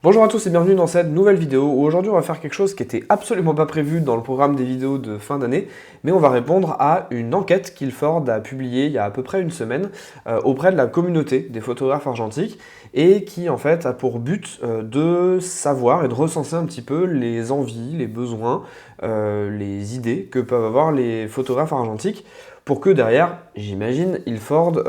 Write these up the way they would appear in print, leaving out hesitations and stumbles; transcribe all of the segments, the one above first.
Bonjour à tous et bienvenue dans cette nouvelle vidéo où aujourd'hui on va faire quelque chose qui était absolument pas prévu dans le programme des vidéos de fin d'année, mais on va répondre à une enquête qu'Ilford a publiée il y a à peu près une semaine auprès de la communauté des photographes argentiques et qui en fait a pour but de savoir et de recenser un petit peu les envies, les besoins, les idées que peuvent avoir les photographes argentiques pour que derrière, j'imagine, Ilford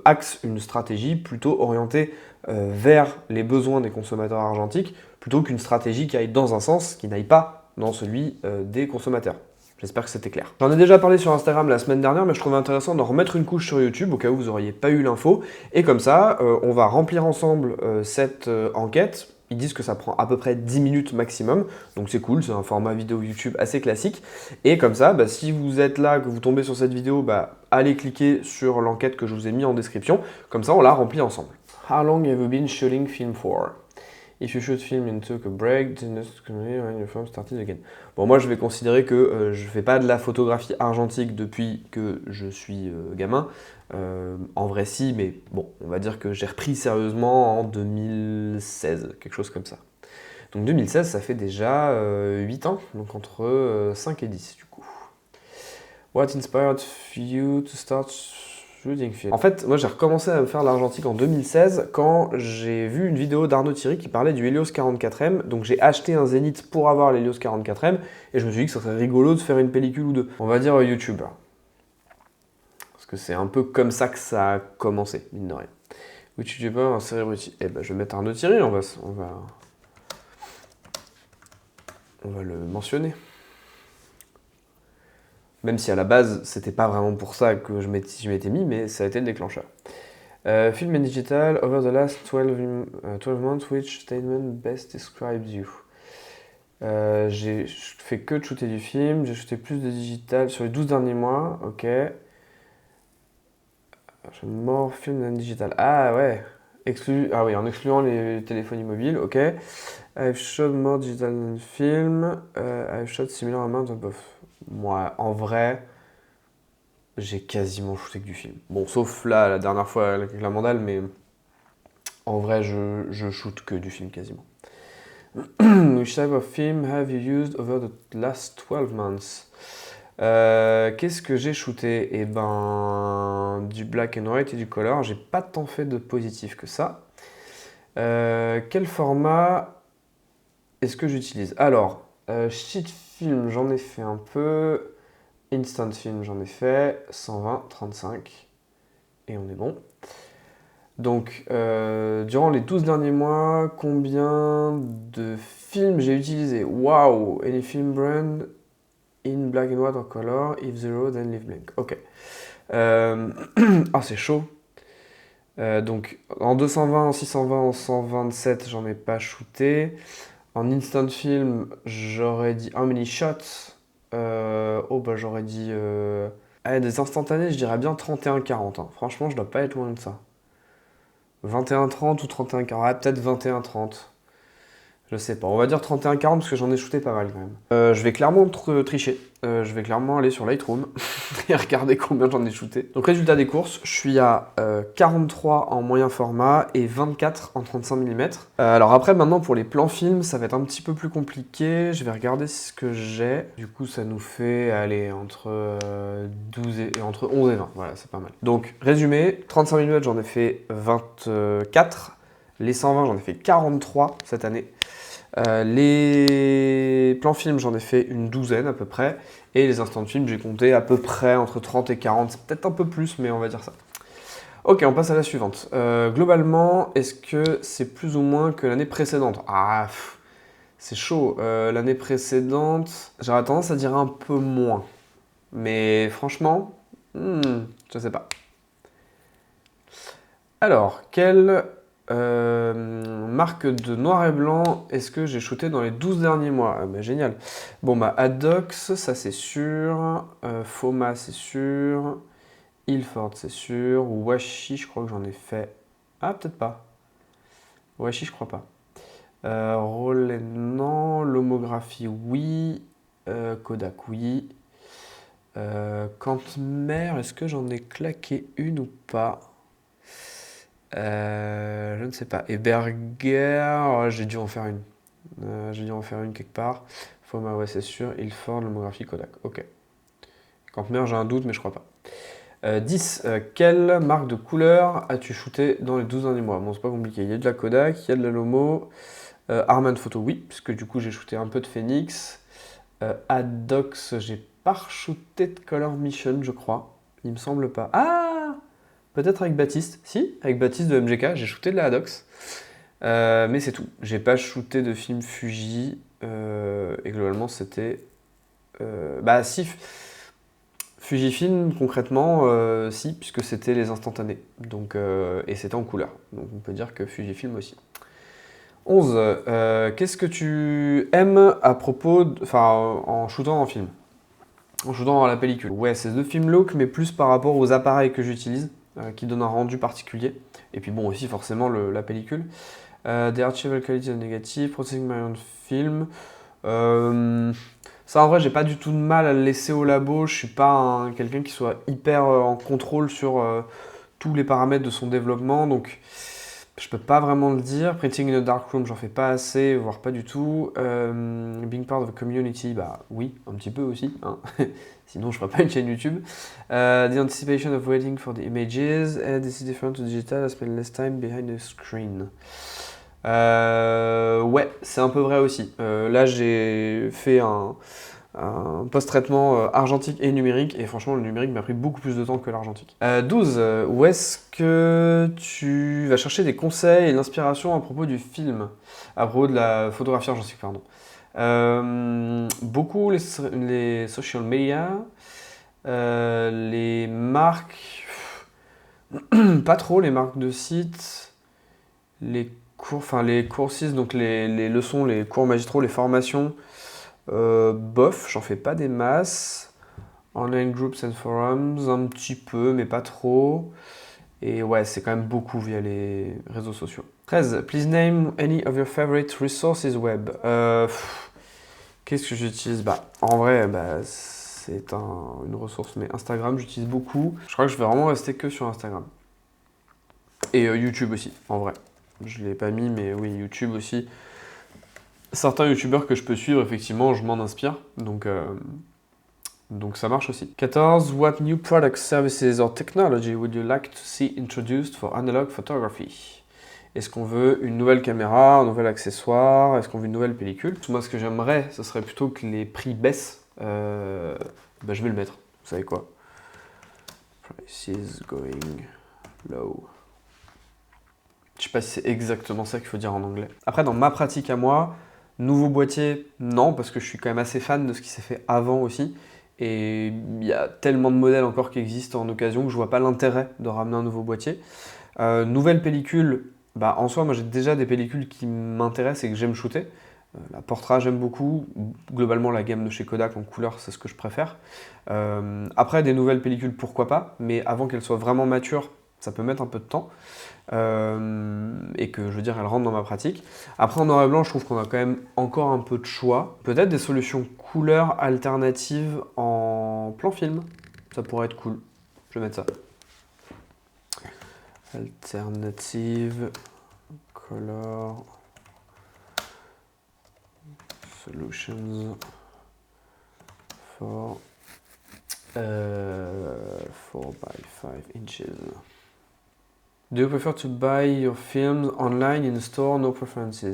axe une stratégie plutôt orientée vers les besoins des consommateurs argentiques plutôt qu'une stratégie qui aille dans un sens qui n'aille pas dans celui des consommateurs. J'espère que c'était clair. J'en ai déjà parlé sur Instagram la semaine dernière, mais je trouvais intéressant d'en remettre une couche sur YouTube au cas où vous n'auriez pas eu l'info. Et comme ça, on va remplir ensemble cette enquête. Ils disent que ça prend à peu près 10 minutes maximum, donc c'est cool, c'est un format vidéo YouTube assez classique. Et comme ça, si vous êtes là, que vous tombez sur cette vidéo, allez cliquer sur l'enquête que je vous ai mis en description, comme ça on la remplit ensemble. How long have you been shooting film for? If you shoot film and took a break, then when your film started again. Bon, moi je vais considérer que je fais pas de la photographie argentique depuis que je suis gamin. En vrai si, mais bon, on va dire que j'ai repris sérieusement en 2016, quelque chose comme ça. Donc 2016, ça fait déjà 8 ans, donc entre 5 et 10 du coup. What inspired you to start shooting film? En fait, moi j'ai recommencé à faire l'argentique en 2016 quand j'ai vu une vidéo d'Arnaud Thierry qui parlait du Helios 44M. Donc j'ai acheté un Zénith pour avoir l'Helios 44M et je me suis dit que ça serait rigolo de faire une pellicule ou deux. On va dire YouTube. Parce que c'est un peu comme ça que ça a commencé, mine de rien. Which YouTuber un celebrity? Eh ben je vais mettre Arnaud Thierry, on va le mentionner. Même si à la base, c'était pas vraiment pour ça que je m'étais mis, mais ça a été le déclencheur. Film and digital, over the last 12 months, which statement best describes you? J'ai fait que de shooter du film, j'ai shooté plus de digital sur les 12 derniers mois, ok. More film than digital. Ah ouais, ah oui, en excluant les téléphones mobiles, ok. I've shot more digital than film, I've shot similar amount of both. Moi, en vrai, j'ai quasiment shooté que du film. Bon, sauf là, la dernière fois avec la mandale, mais en vrai, je shoot que du film quasiment. Which type of film have you used over the last 12 months? Qu'est-ce que j'ai shooté? Eh ben, du black and white et du color. J'ai pas tant fait de positif que ça. Quel format est-ce que j'utilise? Alors, sheet film, j'en ai fait un peu. Instant film, j'en ai fait. 120, 35. Et on est bon. Donc, durant les 12 derniers mois, combien de films j'ai utilisé? Wow! Any film brand in black and white or color? If zero, then leave blank. Ok. Ah, c'est chaud. Donc, en 220, en 620, en 127, j'en ai pas shooté. En instant film, j'aurais dit how many shots? J'aurais dit... des instantanés, je dirais bien 31-40. Hein. Franchement, je dois pas être loin de ça. 21-30 ou 31-40. Ah, peut-être 21-30. Je sais pas. On va dire 31-40 parce que j'en ai shooté pas mal quand même. Je vais clairement tricher. Je vais clairement aller sur Lightroom et regarder combien j'en ai shooté. Donc résultat des courses, je suis à 43 en moyen format et 24 en 35 mm. Alors après maintenant pour les plans films, ça va être un petit peu plus compliqué. Je vais regarder ce que j'ai. Du coup ça nous fait aller entre 11 et 20. Voilà, c'est pas mal. Donc résumé, 35 mm j'en ai fait 24. Les 120 j'en ai fait 43 cette année. Les plans films, j'en ai fait une douzaine à peu près. Et les instants de film, j'ai compté à peu près entre 30 et 40. C'est peut-être un peu plus, mais on va dire ça. Ok, on passe à la suivante. Globalement, est-ce que c'est plus ou moins que l'année précédente? Ah, c'est chaud. L'année précédente, j'aurais tendance à dire un peu moins. Mais franchement, je sais pas. Alors, quelle marque de noir et blanc est-ce que j'ai shooté dans les 12 derniers mois? Génial. Bon, Adox, ça c'est sûr. Foma, c'est sûr. Ilford, c'est sûr. Washi, je crois que j'en ai fait. Ah, peut-être pas. Washi, je crois pas. Rollei, non. Lomographie, oui. Kodak, oui. Cantmer, est-ce que j'en ai claqué une ou pas? Je ne sais pas. Et Berger, oh, j'ai dû en faire une. J'ai dû en faire une quelque part. Foma, ouais, c'est sûr. Ilford, Lomographie, Kodak. Ok. Campmer, j'ai un doute, mais je crois pas. 10. Quelle marque de couleur as-tu shooté dans les 12 derniers mois? Bon, c'est pas compliqué. Il y a de la Kodak, il y a de la Lomo. Arman Photo, oui, puisque du coup, j'ai shooté un peu de Phoenix. Adox, j'ai pas shooté de Color Mission, je crois. Il me semble pas. Ah! Peut-être avec Baptiste. Si, avec Baptiste de MGK, j'ai shooté de la Adox. Mais c'est tout. J'ai pas shooté de film Fuji. Et globalement, c'était. Bah, si. Fujifilm, concrètement, si, puisque c'était les instantanés. Donc, et c'était en couleur. Donc on peut dire que Fujifilm aussi. 11. Qu'est-ce que tu aimes à propos. Enfin, en shootant en film? En shootant à la pellicule. Ouais, c'est The Film Look, mais plus par rapport aux appareils que j'utilise, qui donnent un rendu particulier. Et puis bon, aussi forcément la pellicule. The Archival Quality Negative, Processing My Own Film. Ça en vrai, j'ai pas du tout de mal à le laisser au labo. Je suis pas quelqu'un qui soit hyper en contrôle sur tous les paramètres de son développement, donc je peux pas vraiment le dire. Printing in a dark room, j'en fais pas assez, voire pas du tout. Being part of a community, bah oui, un petit peu aussi, hein. Sinon je ferais pas une chaîne YouTube. The anticipation of waiting for the images, and this is different to digital, I spend less time behind the screen. Ouais, c'est un peu vrai aussi. Là, j'ai fait un post-traitement argentique et numérique, et franchement, le numérique m'a pris beaucoup plus de temps que l'argentique. 12. Où est-ce que tu vas chercher des conseils et l'inspiration à propos du film? À propos de la photographie argentique, pardon. Beaucoup les social media, les marques, pas trop les marques de sites, les les courses, donc les leçons, les cours magistraux, les formations, bof, j'en fais pas des masses. Online groups and forums, un petit peu, mais pas trop. Et ouais, c'est quand même beaucoup via les réseaux sociaux. 13. Please name any of your favorite resources web. Qu'est-ce que j'utilise? Bah, en vrai, c'est une ressource, mais Instagram, j'utilise beaucoup. Je crois que je vais vraiment rester que sur Instagram. Et YouTube aussi, en vrai. Je l'ai pas mis, mais oui, YouTube aussi. Certains youtubeurs que je peux suivre, effectivement, je m'en inspire. Donc ça marche aussi. 14. What new products, services or technology would you like to see introduced for analog photography? Est-ce qu'on veut une nouvelle caméra, un nouvel accessoire? Est-ce qu'on veut une nouvelle pellicule? Moi, ce que j'aimerais, ce serait plutôt que les prix baissent. Je vais le mettre. Vous savez quoi? Prices going low. Je sais pas si c'est exactement ça qu'il faut dire en anglais. Après, dans ma pratique à moi, nouveau boîtier, non, parce que je suis quand même assez fan de ce qui s'est fait avant aussi. Et il y a tellement de modèles encore qui existent en occasion que je vois pas l'intérêt de ramener un nouveau boîtier. Nouvelle pellicule, en soi, moi j'ai déjà des pellicules qui m'intéressent et que j'aime shooter. La Portra, j'aime beaucoup. Globalement, la gamme de chez Kodak en couleur, c'est ce que je préfère. Après, des nouvelles pellicules, pourquoi pas, mais avant qu'elles soient vraiment matures, ça peut mettre un peu de temps. Et que, je veux dire, elles rentrent dans ma pratique. Après, en noir et blanc, je trouve qu'on a quand même encore un peu de choix. Peut-être des solutions couleurs alternatives en plan film. Ça pourrait être cool. Je vais mettre ça. Alternative color solutions for 4x5 inches. Do you prefer to buy your films online in a store? No preferences.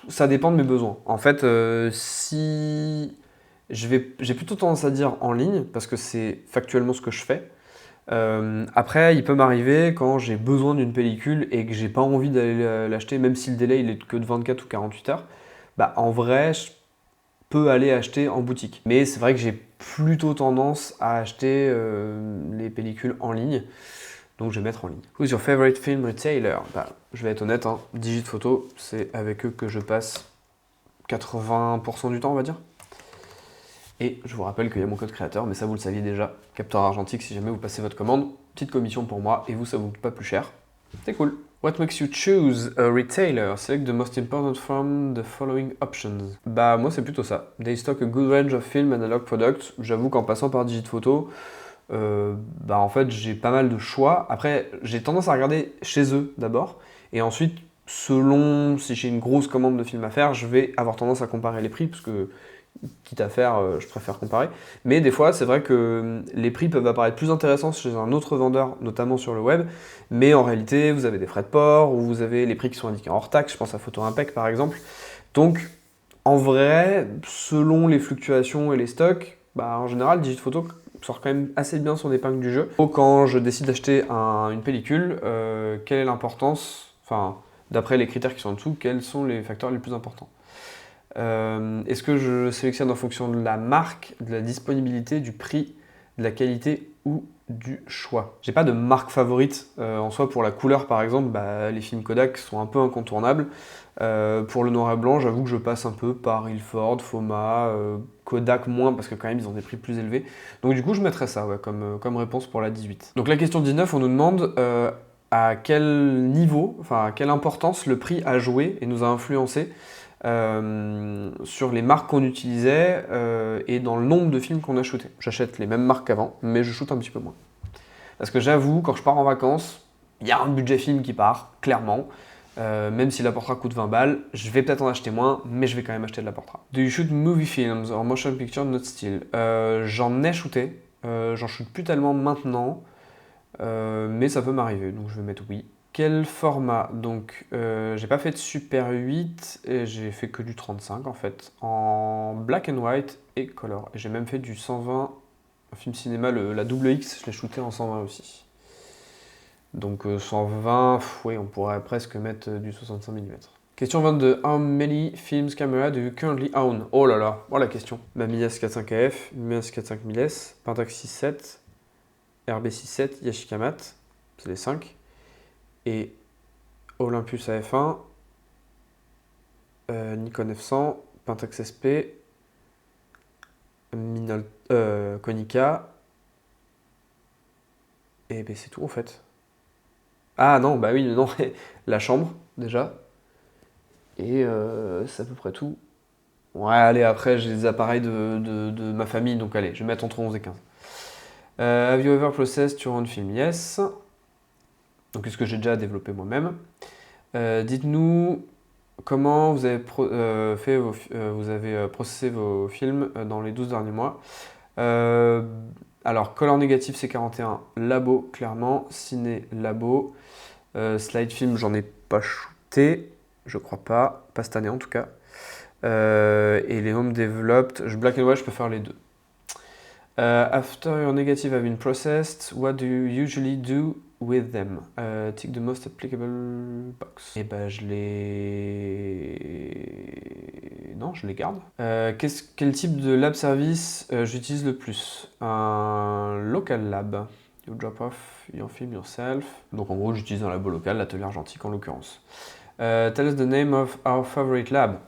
Ça dépend de mes besoins. En fait, si j'ai plutôt tendance à dire en ligne parce que c'est factuellement ce que je fais. Après, il peut m'arriver quand j'ai besoin d'une pellicule et que j'ai pas envie d'aller l'acheter, même si le délai il est que de 24 ou 48 heures. En vrai, je peux aller acheter en boutique. Mais c'est vrai que j'ai plutôt tendance à acheter les pellicules en ligne. Donc je vais mettre en ligne. Who's your favorite film retailer? Je vais être honnête, hein, Digiphoto, c'est avec eux que je passe 80% du temps, on va dire. Et je vous rappelle qu'il y a mon code créateur, mais ça vous le saviez déjà. Capteur argentique, si jamais vous passez votre commande, petite commission pour moi, et vous, ça vous coûte pas plus cher. C'est cool. What makes you choose a retailer? Select the most important from the following options. Moi, c'est plutôt ça. They stock a good range of film and analog products. J'avoue qu'en passant par Digiphoto, bah en fait j'ai pas mal de choix. Après, j'ai tendance à regarder chez eux d'abord, et ensuite, selon si j'ai une grosse commande de film à faire, je vais avoir tendance à comparer les prix, parce que quitte à faire, je préfère comparer. Mais des fois, c'est vrai que les prix peuvent apparaître plus intéressants chez un autre vendeur, notamment sur le web, mais en réalité, vous avez des frais de port, ou vous avez les prix qui sont indiqués hors taxe, je pense à Photo Impec par exemple. Donc, en vrai, selon les fluctuations et les stocks, bah, en général, Digitphoto sort quand même assez bien son épingle du jeu. Quand je décide d'acheter une pellicule, quelle est l'importance, enfin, d'après les critères qui sont en dessous, quels sont les facteurs les plus importants? Est-ce que je sélectionne en fonction de la marque, de la disponibilité, du prix, de la qualité ou du choix? J'ai pas de marque favorite en soi. Pour la couleur par exemple, bah, les films Kodak sont un peu incontournables. Pour le noir et blanc, j'avoue que je passe un peu par Ilford, Foma, Kodak moins parce que quand même ils ont des prix plus élevés. Donc du coup je mettrais ça ouais, comme réponse pour la 18. Donc la question 19, on nous demande à quel niveau, enfin à quelle importance le prix a joué et nous a influencé sur les marques qu'on utilisait et dans le nombre de films qu'on a shootés. J'achète les mêmes marques qu'avant, mais je shoote un petit peu moins. Parce que j'avoue, quand je pars en vacances, il y a un budget film qui part, clairement. Même si la Portra coûte 20 balles, je vais peut-être en acheter moins, mais je vais quand même acheter de la Portra. Do you shoot movie films or motion picture not still? J'en ai shooté, j'en shoot plus tellement maintenant, mais ça peut m'arriver, donc je vais mettre oui. Quel format? Donc, j'ai pas fait de Super 8, et j'ai fait que du 35 en fait, en black and white et color. Et j'ai même fait du 120, un film cinéma, la double X, je l'ai shooté en 120 aussi. Donc 120, oui, on pourrait presque mettre du 65 mm. Question 22. How many films camera do you currently own? Oh là là, voilà la question. Ma Mias 45AF, Mias 45 Pentax 67, RB 67, Yashica Mat, c'est les 5. Et Olympus AF1, Nikon F100, Pentax SP, Konica, et ben c'est tout en fait. Ah non, bah oui, non, la chambre déjà, et c'est à peu près tout. Ouais, allez, après j'ai les appareils de ma famille, donc allez, je vais mettre entre 11 et 15. Have you ever processed your own film? Yes. Donc est-ce que j'ai déjà développé moi-même? Dites-nous comment vous avez, vous avez processé vos films dans les 12 derniers mois. Alors, Color négatif C41, Labo, clairement. Ciné, Labo. Slide film, j'en ai pas shooté, je crois pas. Pas cette année en tout cas. Et les home developed, black and white, je peux faire les deux. After your negative have been processed, what do you usually do with them? Tick the most applicable box. Et ben je les... Non, je les garde. Quel type de lab service j'utilise le plus? Un local lab. You drop off your film yourself. Donc en gros, j'utilise un labo local, l'atelier argentique en l'occurrence. Tell us the name of our favorite lab.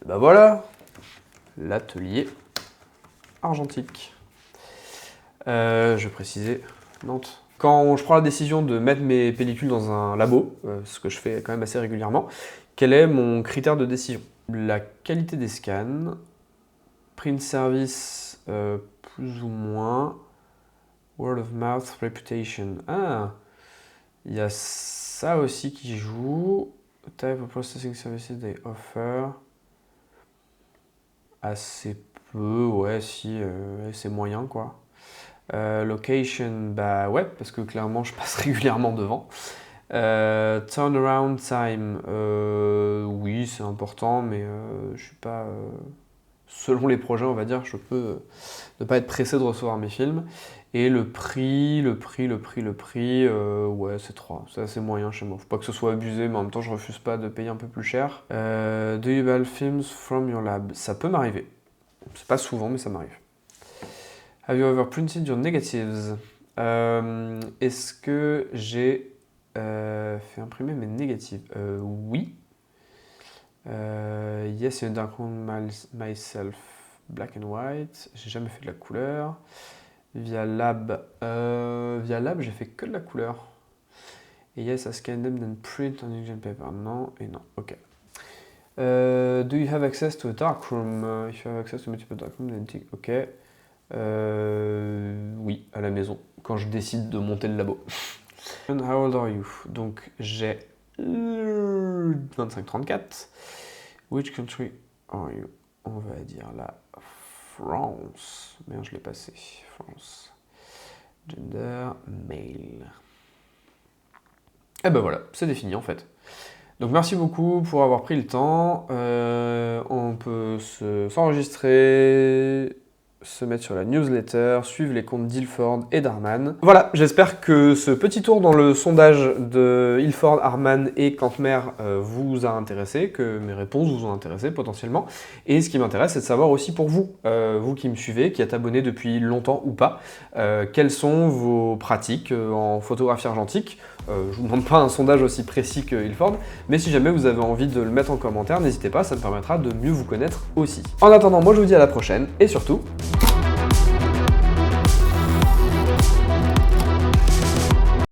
Ben voilà, l'atelier argentique. Je vais préciser Nantes. Quand je prends la décision de mettre mes pellicules dans un labo, ce que je fais quand même assez régulièrement, quel est mon critère de décision? La qualité des scans, print service plus ou moins, word of mouth, reputation. Ah, il y a ça aussi qui joue. Type of processing services they offer. Assez peu, ouais, si, c'est moyen quoi. Location, bah ouais, parce que clairement je passe régulièrement devant. Turnaround time, oui, c'est important, mais je suis pas. Selon les projets, on va dire, je peux ne pas être pressé de recevoir mes films. Et le prix, ouais, c'est 3. C'est assez moyen chez moi. Faut pas que ce soit abusé, mais en même temps, je refuse pas de payer un peu plus cher. Do you buy films from your lab? Ça peut m'arriver. C'est pas souvent, mais ça m'arrive. Have you ever printed your negatives? Est-ce que j'ai fait imprimer mes négatives? Oui. Yes, in darkroom myself, black and white. J'ai jamais fait de la couleur. Via Lab, j'ai fait que de la couleur. Et yes, I scan them then print on Indian paper. Non et non. Ok. Do you have access to a darkroom? If you have access to multiple darkroom, then tick. Ok. Oui, à la maison, quand je décide de monter le labo. And how old are you? Donc j'ai 25-34. Which country are you? On va dire la France. Merde, je l'ai passé. France. Gender, male. Et ben voilà, c'est défini en fait. Donc merci beaucoup pour avoir pris le temps. On peut s'enregistrer, se mettre sur la newsletter, suivre les comptes d'Ilford et d'Harman. Voilà, j'espère que ce petit tour dans le sondage de Ilford, Harman et Cantmer vous a intéressé, que mes réponses vous ont intéressé potentiellement. Et ce qui m'intéresse, c'est de savoir aussi pour vous, vous qui me suivez, qui êtes abonné depuis longtemps ou pas, quelles sont vos pratiques en photographie argentique. Je ne vous demande pas un sondage aussi précis que Ilford, mais si jamais vous avez envie de le mettre en commentaire, n'hésitez pas, ça me permettra de mieux vous connaître aussi. En attendant, moi je vous dis à la prochaine, et surtout...